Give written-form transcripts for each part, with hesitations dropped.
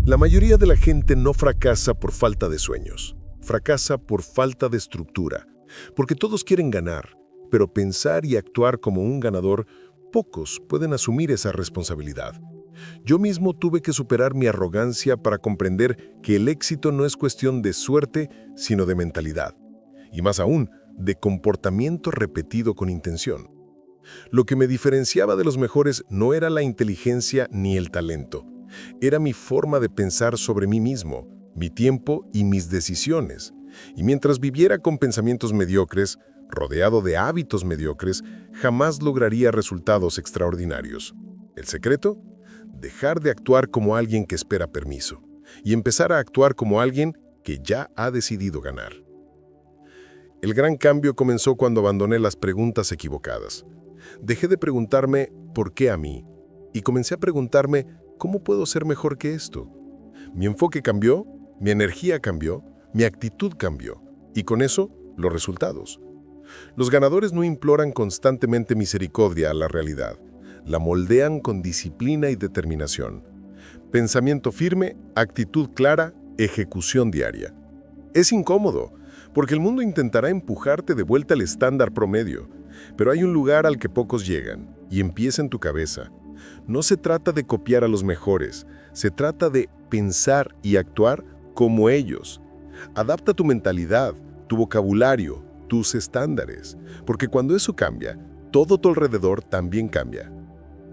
La mayoría de la gente no fracasa por falta de sueños, fracasa por falta de estructura, porque todos quieren ganar, pero pensar y actuar como un ganador, pocos pueden asumir esa responsabilidad. Yo mismo tuve que superar mi arrogancia para comprender que el éxito no es cuestión de suerte, sino de mentalidad, y más aún, de comportamiento repetido con intención. Lo que me diferenciaba de los mejores no era la inteligencia ni el talento, era mi forma de pensar sobre mí mismo, mi tiempo y mis decisiones. Y mientras viviera con pensamientos mediocres, rodeado de hábitos mediocres, jamás lograría resultados extraordinarios. ¿El secreto? Dejar de actuar como alguien que espera permiso y empezar a actuar como alguien que ya ha decidido ganar. El gran cambio comenzó cuando abandoné las preguntas equivocadas. Dejé de preguntarme ¿por qué a mí? Y comencé a preguntarme ¿cómo puedo ser mejor que esto? Mi enfoque cambió, mi energía cambió, mi actitud cambió, y con eso, los resultados. Los ganadores no imploran constantemente misericordia a la realidad, la moldean con disciplina y determinación. Pensamiento firme, actitud clara, ejecución diaria. Es incómodo, porque el mundo intentará empujarte de vuelta al estándar promedio, pero hay un lugar al que pocos llegan, y empieza en tu cabeza. No se trata de copiar a los mejores, se trata de pensar y actuar como ellos. Adapta tu mentalidad, tu vocabulario, tus estándares, porque cuando eso cambia, todo tu alrededor también cambia.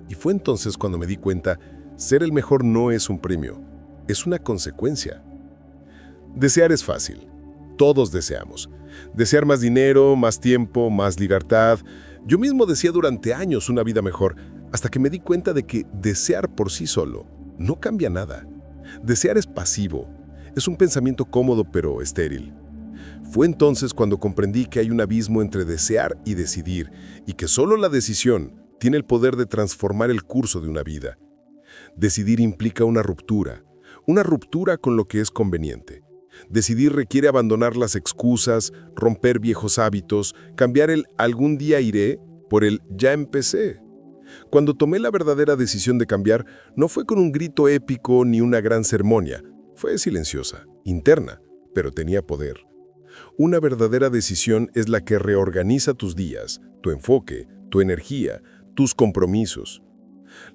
Y fue entonces cuando me di cuenta, ser el mejor no es un premio, es una consecuencia. Desear es fácil, todos deseamos. Desear más dinero, más tiempo, más libertad. Yo mismo deseé durante años una vida mejor, hasta que me di cuenta de que desear por sí solo no cambia nada. Desear es pasivo, es un pensamiento cómodo pero estéril. Fue entonces cuando comprendí que hay un abismo entre desear y decidir, y que solo la decisión tiene el poder de transformar el curso de una vida. Decidir implica una ruptura con lo que es conveniente. Decidir requiere abandonar las excusas, romper viejos hábitos, cambiar el algún día iré por el ya empecé. Cuando tomé la verdadera decisión de cambiar, no fue con un grito épico ni una gran ceremonia. Fue silenciosa, interna, pero tenía poder. Una verdadera decisión es la que reorganiza tus días, tu enfoque, tu energía, tus compromisos.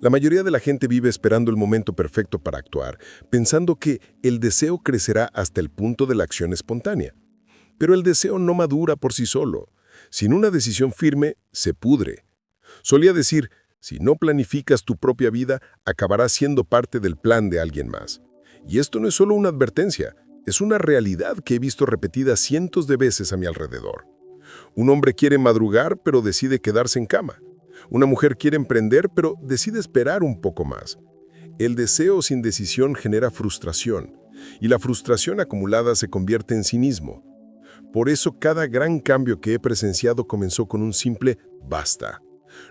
La mayoría de la gente vive esperando el momento perfecto para actuar, pensando que el deseo crecerá hasta el punto de la acción espontánea. Pero el deseo no madura por sí solo. Sin una decisión firme, se pudre. Solía decir, si no planificas tu propia vida, acabarás siendo parte del plan de alguien más. Y esto no es solo una advertencia, es una realidad que he visto repetida cientos de veces a mi alrededor. Un hombre quiere madrugar, pero decide quedarse en cama. Una mujer quiere emprender, pero decide esperar un poco más. El deseo sin decisión genera frustración, y la frustración acumulada se convierte en cinismo. Por eso cada gran cambio que he presenciado comenzó con un simple basta.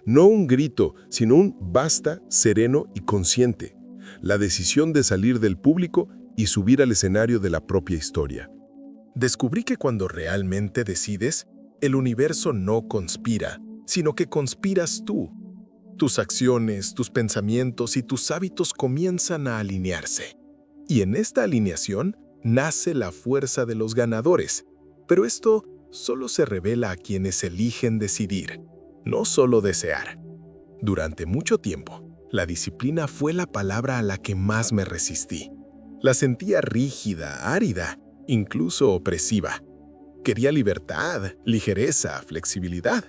No un grito, sino un basta sereno y consciente. La decisión de salir del público y subir al escenario de la propia historia. Descubrí que cuando realmente decides, el universo no conspira, sino que conspiras tú. Tus acciones, tus pensamientos y tus hábitos comienzan a alinearse. Y en esta alineación nace la fuerza de los ganadores. Pero esto solo se revela a quienes eligen decidir, no solo desear. Durante mucho tiempo, la disciplina fue la palabra a la que más me resistí. La sentía rígida, árida, incluso opresiva. Quería libertad, ligereza, flexibilidad.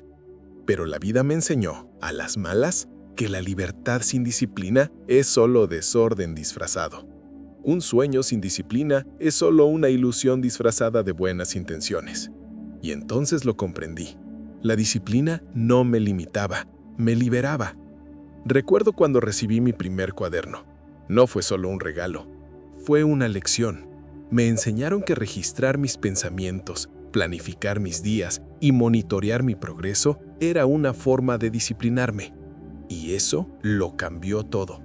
Pero la vida me enseñó, a las malas, que la libertad sin disciplina es solo desorden disfrazado. Un sueño sin disciplina es solo una ilusión disfrazada de buenas intenciones. Y entonces lo comprendí. La disciplina no me limitaba, me liberaba. Recuerdo cuando recibí mi primer cuaderno. No fue solo un regalo, fue una lección. Me enseñaron que registrar mis pensamientos, planificar mis días y monitorear mi progreso era una forma de disciplinarme. Y eso lo cambió todo.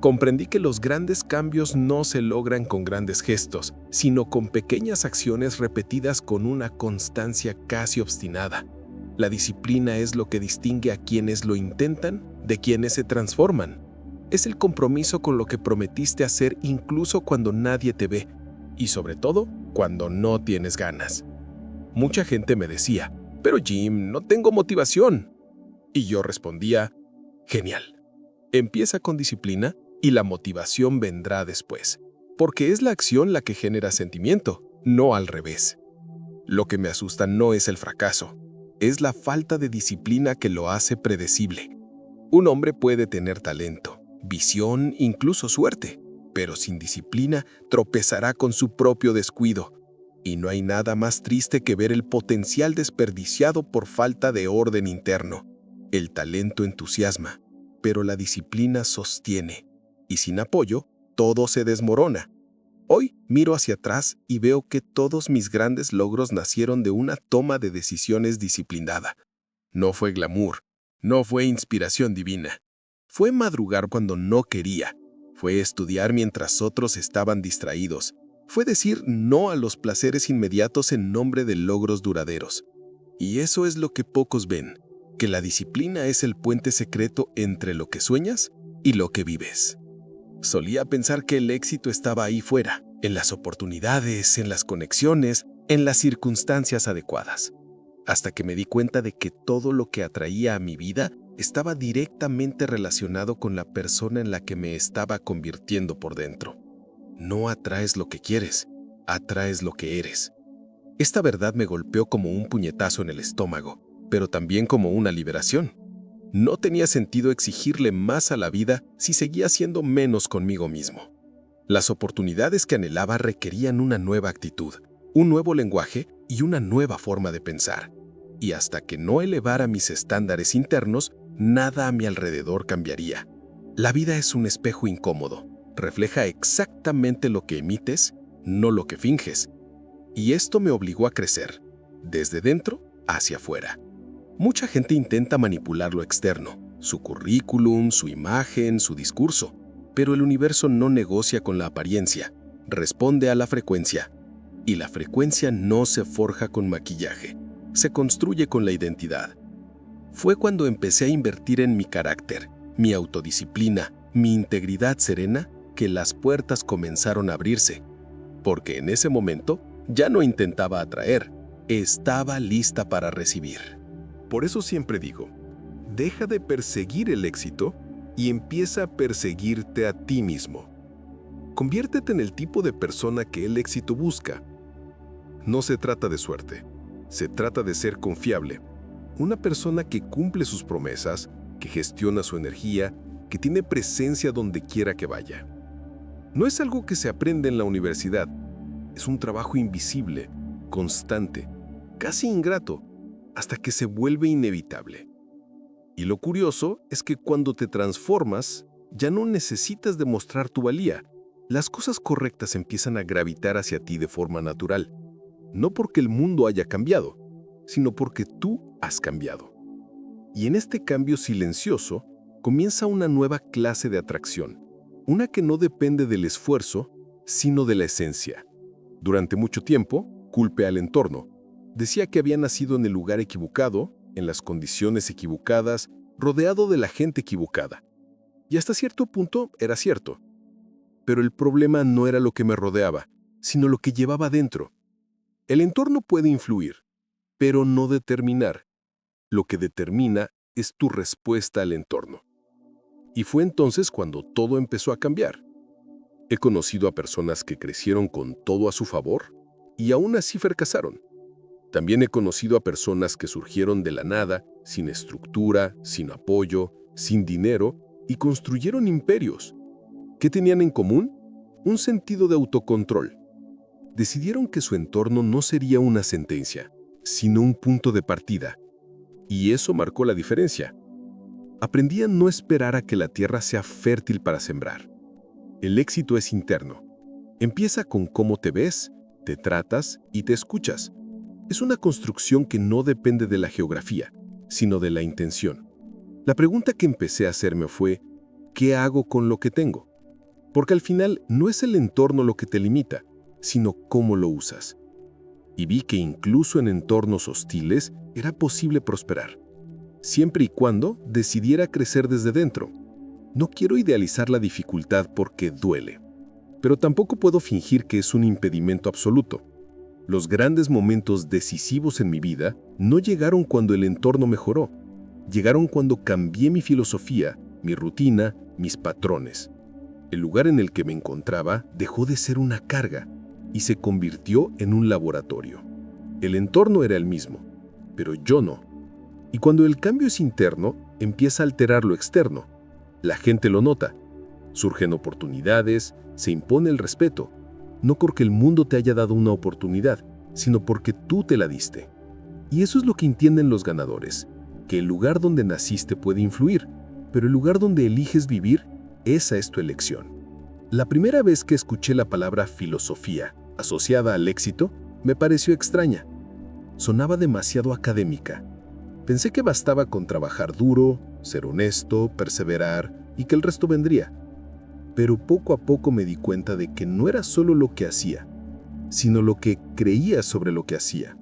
Comprendí que los grandes cambios no se logran con grandes gestos, sino con pequeñas acciones repetidas con una constancia casi obstinada. La disciplina es lo que distingue a quienes lo intentan de quienes se transforman. Es el compromiso con lo que prometiste hacer incluso cuando nadie te ve, y sobre todo cuando no tienes ganas. Mucha gente me decía, pero Jim, no tengo motivación. Y yo respondía, genial. Empieza con disciplina y la motivación vendrá después, porque es la acción la que genera sentimiento, no al revés. Lo que me asusta no es el fracaso, es la falta de disciplina que lo hace predecible. Un hombre puede tener talento, visión, incluso suerte, pero sin disciplina tropezará con su propio descuido. Y no hay nada más triste que ver el potencial desperdiciado por falta de orden interno. El talento entusiasma, pero la disciplina sostiene, y sin apoyo, todo se desmorona. Hoy miro hacia atrás y veo que todos mis grandes logros nacieron de una toma de decisiones disciplinada. No fue glamour, no fue inspiración divina. Fue madrugar cuando no quería. Fue estudiar mientras otros estaban distraídos. Fue decir no a los placeres inmediatos en nombre de logros duraderos. Y eso es lo que pocos ven, que la disciplina es el puente secreto entre lo que sueñas y lo que vives. Solía pensar que el éxito estaba ahí fuera, en las oportunidades, en las conexiones, en las circunstancias adecuadas, hasta que me di cuenta de que todo lo que atraía a mi vida estaba directamente relacionado con la persona en la que me estaba convirtiendo por dentro. No atraes lo que quieres, atraes lo que eres. Esta verdad me golpeó como un puñetazo en el estómago, pero también como una liberación. No tenía sentido exigirle más a la vida si seguía siendo menos conmigo mismo. Las oportunidades que anhelaba requerían una nueva actitud, un nuevo lenguaje y una nueva forma de pensar. Y hasta que no elevara mis estándares internos, nada a mi alrededor cambiaría. La vida es un espejo incómodo. Refleja exactamente lo que emites, no lo que finges. Y esto me obligó a crecer, desde dentro hacia afuera. Mucha gente intenta manipular lo externo, su currículum, su imagen, su discurso, pero el universo no negocia con la apariencia, responde a la frecuencia. Y la frecuencia no se forja con maquillaje, se construye con la identidad. Fue cuando empecé a invertir en mi carácter, mi autodisciplina, mi integridad serena, que las puertas comenzaron a abrirse, porque en ese momento ya no intentaba atraer, estaba lista para recibir. Por eso siempre digo, deja de perseguir el éxito y empieza a perseguirte a ti mismo. Conviértete en el tipo de persona que el éxito busca. No se trata de suerte, se trata de ser confiable. Una persona que cumple sus promesas, que gestiona su energía, que tiene presencia donde quiera que vaya. No es algo que se aprende en la universidad, es un trabajo invisible, constante, casi ingrato, hasta que se vuelve inevitable. Y lo curioso es que cuando te transformas, ya no necesitas demostrar tu valía. Las cosas correctas empiezan a gravitar hacia ti de forma natural. No porque el mundo haya cambiado, sino porque tú has cambiado. Y en este cambio silencioso, comienza una nueva clase de atracción. Una que no depende del esfuerzo, sino de la esencia. Durante mucho tiempo, culpé al entorno. Decía que había nacido en el lugar equivocado, en las condiciones equivocadas, rodeado de la gente equivocada. Y hasta cierto punto era cierto. Pero el problema no era lo que me rodeaba, sino lo que llevaba dentro. El entorno puede influir, pero no determinar. Lo que determina es tu respuesta al entorno. Y fue entonces cuando todo empezó a cambiar. He conocido a personas que crecieron con todo a su favor y aún así fracasaron. También he conocido a personas que surgieron de la nada, sin estructura, sin apoyo, sin dinero, y construyeron imperios. ¿Qué tenían en común? Un sentido de autocontrol. Decidieron que su entorno no sería una sentencia, sino un punto de partida. Y eso marcó la diferencia. Aprendí a no esperar a que la tierra sea fértil para sembrar. El éxito es interno. Empieza con cómo te ves, te tratas y te escuchas. Es una construcción que no depende de la geografía, sino de la intención. La pregunta que empecé a hacerme fue, ¿qué hago con lo que tengo? Porque al final no es el entorno lo que te limita, sino cómo lo usas. Y vi que incluso en entornos hostiles era posible prosperar, siempre y cuando decidiera crecer desde dentro. No quiero idealizar la dificultad porque duele, pero tampoco puedo fingir que es un impedimento absoluto. Los grandes momentos decisivos en mi vida no llegaron cuando el entorno mejoró. Llegaron cuando cambié mi filosofía, mi rutina, mis patrones. El lugar en el que me encontraba dejó de ser una carga y se convirtió en un laboratorio. El entorno era el mismo, pero yo no. Y cuando el cambio es interno, empieza a alterar lo externo. La gente lo nota. Surgen oportunidades, se impone el respeto. No porque el mundo te haya dado una oportunidad, sino porque tú te la diste. Y eso es lo que entienden los ganadores, que el lugar donde naciste puede influir, pero el lugar donde eliges vivir, esa es tu elección. La primera vez que escuché la palabra filosofía asociada al éxito, me pareció extraña. Sonaba demasiado académica. Pensé que bastaba con trabajar duro, ser honesto, perseverar y que el resto vendría. Pero poco a poco me di cuenta de que no era solo lo que hacía, sino lo que creía sobre lo que hacía.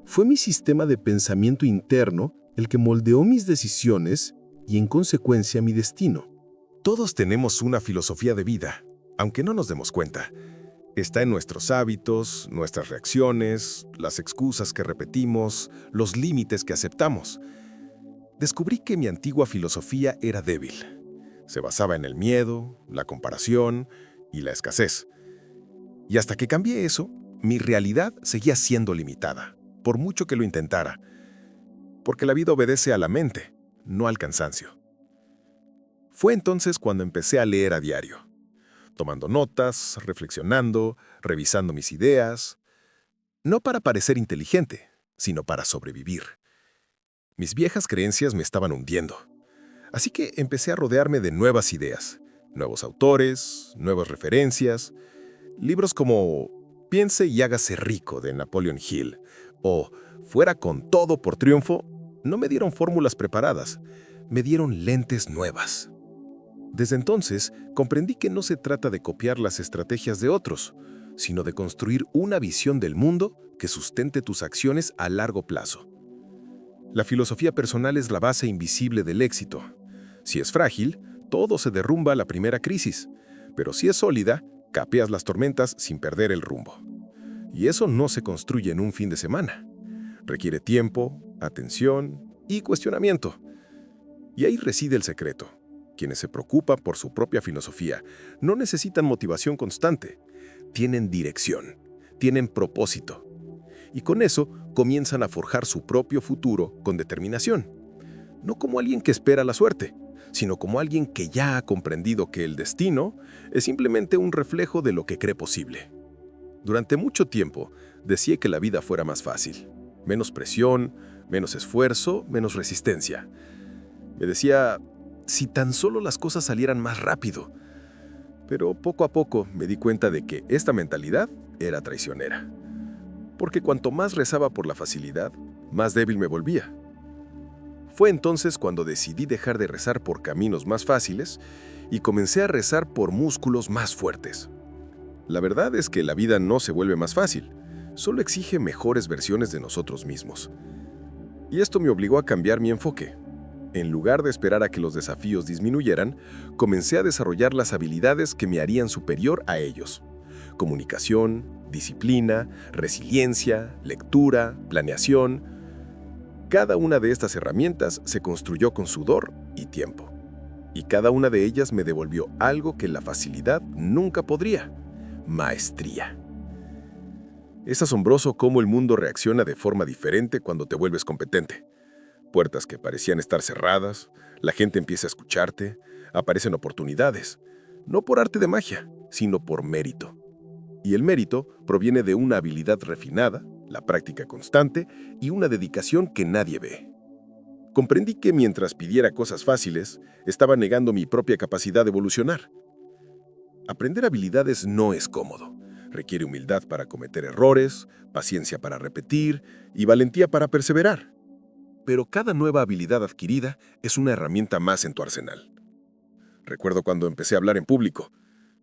Fue mi sistema de pensamiento interno el que moldeó mis decisiones y, en consecuencia, mi destino. Todos tenemos una filosofía de vida, aunque no nos demos cuenta. Está en nuestros hábitos, nuestras reacciones, las excusas que repetimos, los límites que aceptamos. Descubrí que mi antigua filosofía era débil. Se basaba en el miedo, la comparación y la escasez. Y hasta que cambié eso, mi realidad seguía siendo limitada, por mucho que lo intentara. Porque la vida obedece a la mente, no al cansancio. Fue entonces cuando empecé a leer a diario, tomando notas, reflexionando, revisando mis ideas, no para parecer inteligente, sino para sobrevivir. Mis viejas creencias me estaban hundiendo, así que empecé a rodearme de nuevas ideas, nuevos autores, nuevas referencias, libros como Piense y hágase rico de Napoleon Hill o Fuera con todo por triunfo no me dieron fórmulas preparadas, me dieron lentes nuevas. Desde entonces, comprendí que no se trata de copiar las estrategias de otros, sino de construir una visión del mundo que sustente tus acciones a largo plazo. La filosofía personal es la base invisible del éxito. Si es frágil, todo se derrumba a la primera crisis, pero si es sólida, capeas las tormentas sin perder el rumbo. Y eso no se construye en un fin de semana. Requiere tiempo, atención y cuestionamiento. Y ahí reside el secreto. Quienes se preocupan por su propia filosofía no necesitan motivación constante, tienen dirección, tienen propósito. Y con eso comienzan a forjar su propio futuro con determinación. No como alguien que espera la suerte, sino como alguien que ya ha comprendido que el destino es simplemente un reflejo de lo que cree posible. Durante mucho tiempo deseé que la vida fuera más fácil, menos presión, menos esfuerzo, menos resistencia. Me decía, si tan solo las cosas salieran más rápido. Pero poco a poco me di cuenta de que esta mentalidad era traicionera. Porque cuanto más rezaba por la facilidad, más débil me volvía. Fue entonces cuando decidí dejar de rezar por caminos más fáciles y comencé a rezar por músculos más fuertes. La verdad es que la vida no se vuelve más fácil, solo exige mejores versiones de nosotros mismos. Y esto me obligó a cambiar mi enfoque. En lugar de esperar a que los desafíos disminuyeran, comencé a desarrollar las habilidades que me harían superior a ellos. Comunicación, disciplina, resiliencia, lectura, planeación. Cada una de estas herramientas se construyó con sudor y tiempo. Y cada una de ellas me devolvió algo que la facilidad nunca podría: maestría. Es asombroso cómo el mundo reacciona de forma diferente cuando te vuelves competente. Puertas que parecían estar cerradas, la gente empieza a escucharte, aparecen oportunidades, no por arte de magia, sino por mérito. Y el mérito proviene de una habilidad refinada, la práctica constante y una dedicación que nadie ve. Comprendí que mientras pidiera cosas fáciles, estaba negando mi propia capacidad de evolucionar. Aprender habilidades no es cómodo. Requiere humildad para cometer errores, paciencia para repetir y valentía para perseverar. Pero cada nueva habilidad adquirida es una herramienta más en tu arsenal. Recuerdo cuando empecé a hablar en público.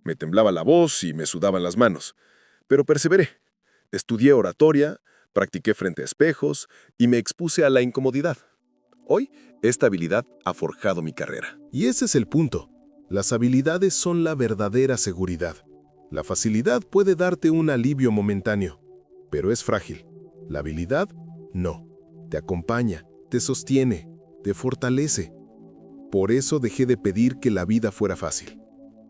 Me temblaba la voz y me sudaban las manos. Pero perseveré. Estudié oratoria, practiqué frente a espejos y me expuse a la incomodidad. Hoy, esta habilidad ha forjado mi carrera. Y ese es el punto. Las habilidades son la verdadera seguridad. La facilidad puede darte un alivio momentáneo, pero es frágil. La habilidad, no. Te acompaña, te sostiene, te fortalece. Por eso dejé de pedir que la vida fuera fácil.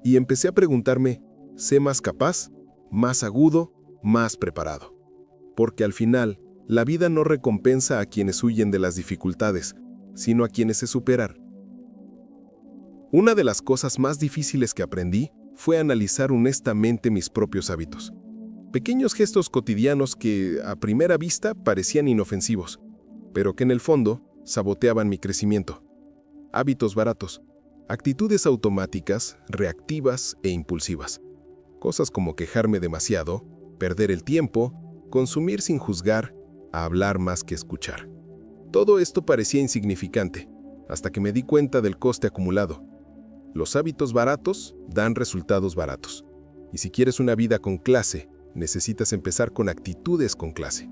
Y empecé a preguntarme, ¿sé más capaz, más agudo, más preparado? Porque al final, la vida no recompensa a quienes huyen de las dificultades, sino a quienes se superan. Una de las cosas más difíciles que aprendí fue analizar honestamente mis propios hábitos. Pequeños gestos cotidianos que, a primera vista, parecían inofensivos, pero que en el fondo saboteaban mi crecimiento. Hábitos baratos, actitudes automáticas, reactivas e impulsivas. Cosas como quejarme demasiado, perder el tiempo, consumir sin juzgar, hablar más que escuchar. Todo esto parecía insignificante, hasta que me di cuenta del coste acumulado. Los hábitos baratos dan resultados baratos. Y si quieres una vida con clase, necesitas empezar con actitudes con clase.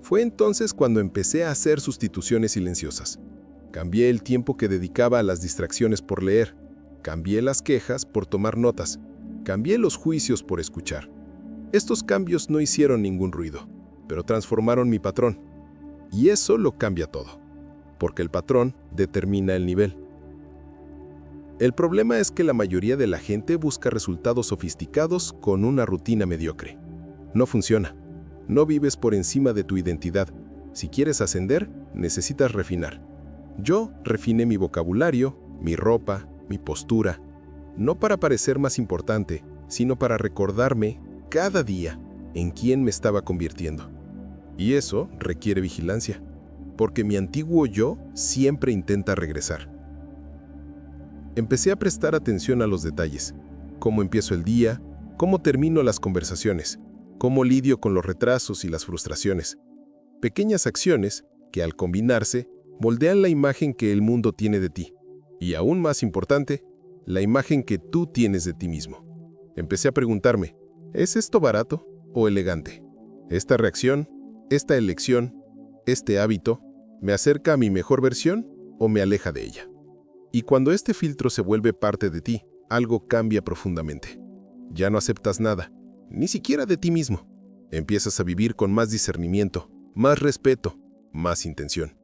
Fue entonces cuando empecé a hacer sustituciones silenciosas. Cambié el tiempo que dedicaba a las distracciones por leer. Cambié las quejas por tomar notas. Cambié los juicios por escuchar. Estos cambios no hicieron ningún ruido, pero transformaron mi patrón. Y eso lo cambia todo, porque el patrón determina el nivel. El problema es que la mayoría de la gente busca resultados sofisticados con una rutina mediocre. No funciona. No vives por encima de tu identidad. Si quieres ascender, necesitas refinar. Yo refiné mi vocabulario, mi ropa, mi postura, no para parecer más importante, sino para recordarme cada día en quién me estaba convirtiendo. Y eso requiere vigilancia, porque mi antiguo yo siempre intenta regresar. Empecé a prestar atención a los detalles, cómo empiezo el día, cómo termino las conversaciones, cómo lidio con los retrasos y las frustraciones. Pequeñas acciones que, al combinarse, moldean la imagen que el mundo tiene de ti. Y aún más importante, la imagen que tú tienes de ti mismo. Empecé a preguntarme, ¿es esto barato o elegante? ¿Esta reacción, esta elección, este hábito, me acerca a mi mejor versión o me aleja de ella? Y cuando este filtro se vuelve parte de ti, algo cambia profundamente. Ya no aceptas nada, ni siquiera de ti mismo. Empiezas a vivir con más discernimiento, más respeto, más intención.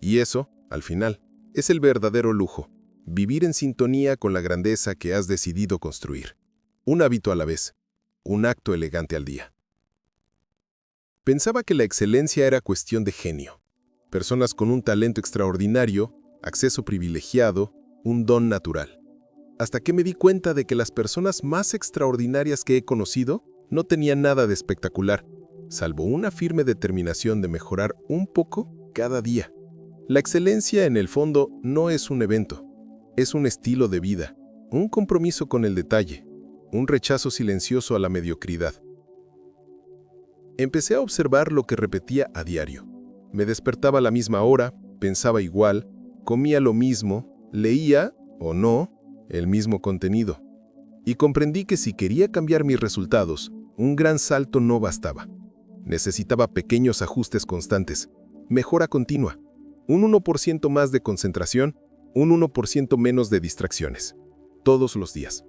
Y eso, al final, es el verdadero lujo, vivir en sintonía con la grandeza que has decidido construir. Un hábito a la vez, un acto elegante al día. Pensaba que la excelencia era cuestión de genio. Personas con un talento extraordinario, acceso privilegiado, un don natural. Hasta que me di cuenta de que las personas más extraordinarias que he conocido no tenían nada de espectacular, salvo una firme determinación de mejorar un poco cada día. La excelencia, en el fondo, no es un evento, es un estilo de vida, un compromiso con el detalle, un rechazo silencioso a la mediocridad. Empecé a observar lo que repetía a diario. Me despertaba a la misma hora, pensaba igual, comía lo mismo, leía, o no, el mismo contenido. Y comprendí que si quería cambiar mis resultados, un gran salto no bastaba. Necesitaba pequeños ajustes constantes, mejora continua, un 1% más de concentración, un 1% menos de distracciones, todos los días.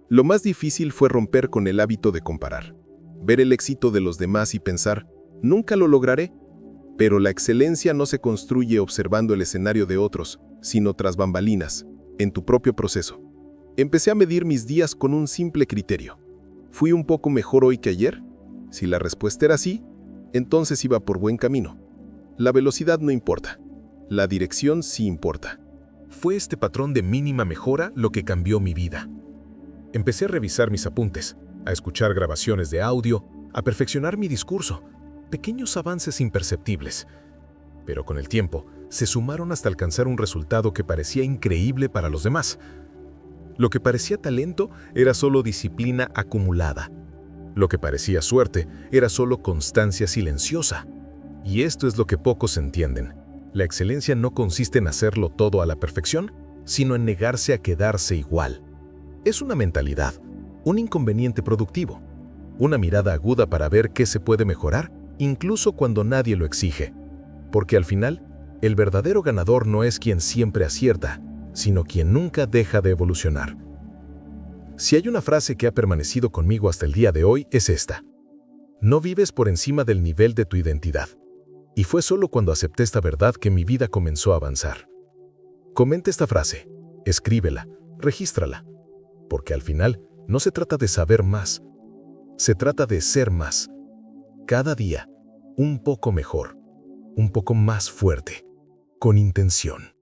Lo más difícil fue romper con el hábito de comparar, ver el éxito de los demás y pensar, nunca lo lograré. Pero la excelencia no se construye observando el escenario de otros, sino tras bambalinas, en tu propio proceso. Empecé a medir mis días con un simple criterio. ¿Fui un poco mejor hoy que ayer? Si la respuesta era sí, entonces iba por buen camino. La velocidad no importa. La dirección sí importa. Fue este patrón de mínima mejora lo que cambió mi vida. Empecé a revisar mis apuntes, a escuchar grabaciones de audio, a perfeccionar mi discurso. Pequeños avances imperceptibles, pero con el tiempo se sumaron hasta alcanzar un resultado que parecía increíble para los demás. Lo que parecía talento era solo disciplina acumulada. Lo que parecía suerte era solo constancia silenciosa. Y esto es lo que pocos entienden. La excelencia no consiste en hacerlo todo a la perfección, sino en negarse a quedarse igual. Es una mentalidad, un inconveniente productivo, una mirada aguda para ver qué se puede mejorar, incluso cuando nadie lo exige. Porque al final, el verdadero ganador no es quien siempre acierta, sino quien nunca deja de evolucionar. Si hay una frase que ha permanecido conmigo hasta el día de hoy, es esta: no vives por encima del nivel de tu identidad. Y fue solo cuando acepté esta verdad que mi vida comenzó a avanzar. Comenta esta frase, escríbela, regístrala, porque al final no se trata de saber más, se trata de ser más. Cada día, un poco mejor, un poco más fuerte, con intención.